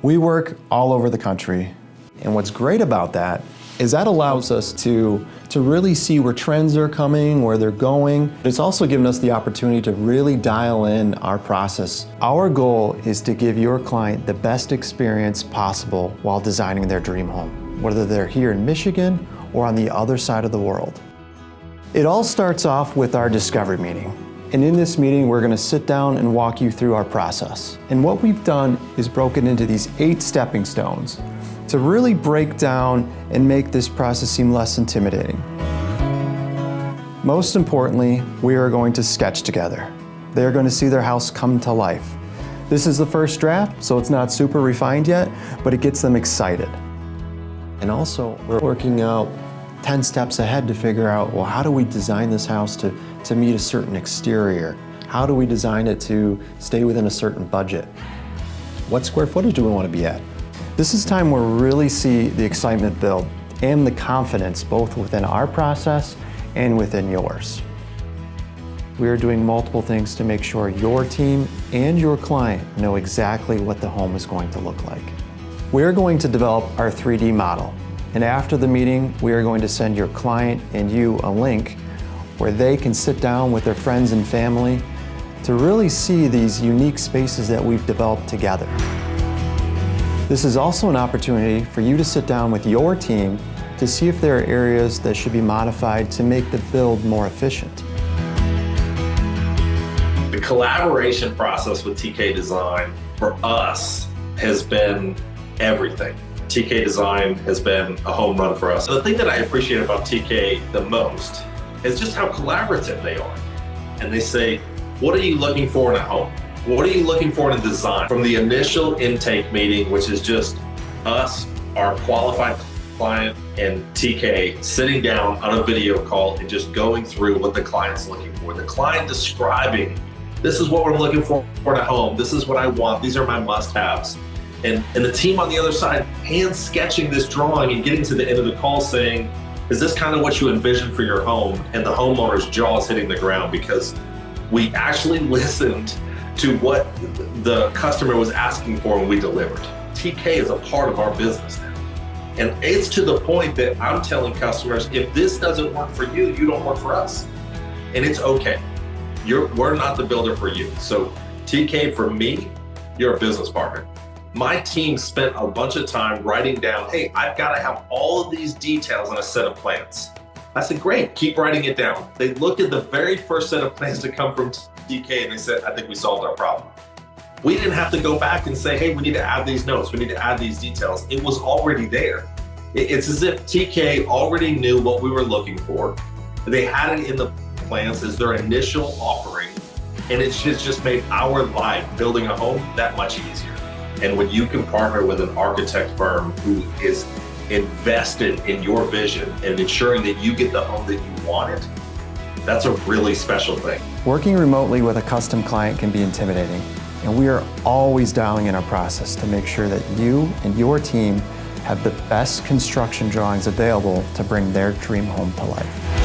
We work all over the country, and what's great about that is that allows us to really see where trends are coming, where they're going. It's also given us the opportunity to really dial in our process. Our goal is to give your client the best experience possible while designing their dream home, whether they're here in Michigan or on the other side of the world. It all starts off with our discovery meeting. And in this meeting, we're gonna sit down and walk you through our process. And what we've done is broken into these 8 stepping stones to really break down and make this process seem less intimidating. Most importantly, we are going to sketch together. They are going to see their house come to life. This is the first draft, so it's not super refined yet, but it gets them excited. And also, we're working out 10 steps ahead to figure out, well, how do we design this house to meet a certain exterior? How do we design it to stay within a certain budget? What square footage do we want to be at? This is time where we really see the excitement build and the confidence both within our process and within yours. We are doing multiple things to make sure your team and your client know exactly what the home is going to look like. We are going to develop our 3D model. And after the meeting, we are going to send your client and you a link where they can sit down with their friends and family to really see these unique spaces that we've developed together. This is also an opportunity for you to sit down with your team to see if there are areas that should be modified to make the build more efficient. The collaboration process with TK Design for us has been everything. TK Design has been a home run for us. The thing that I appreciate about TK the most is just how collaborative they are. And they say, what are you looking for in a home? What are you looking for in a design? From the initial intake meeting, which is just us, our qualified client, and TK sitting down on a video call and just going through what the client's looking for. The client describing, this is what we're looking for in a home. This is what I want. These are my must-haves. And the team on the other side, hand sketching this drawing and getting to the end of the call saying, is this kind of what you envisioned for your home? And the homeowner's jaws hitting the ground because we actually listened to what the customer was asking for when we delivered. TK is a part of our business now. And it's to the point that I'm telling customers, if this doesn't work for you, you don't work for us. And it's okay. We're not the builder for you. So TK, for me, you're a business partner. My team spent a bunch of time writing down, hey, I've got to have all of these details on a set of plans. I said, great, keep writing it down. They looked at the very first set of plans to come from TK and they said, I think we solved our problem. We didn't have to go back and say, hey, we need to add these notes, we need to add these details. It was already there. It's as if TK already knew what we were looking for. They had it in the plans as their initial offering, and it's just made our life building a home that much easier. And when you can partner with an architect firm who is invested in your vision and ensuring that you get the home that you wanted, that's a really special thing. Working remotely with a custom client can be intimidating, and we are always dialing in our process to make sure that you and your team have the best construction drawings available to bring their dream home to life.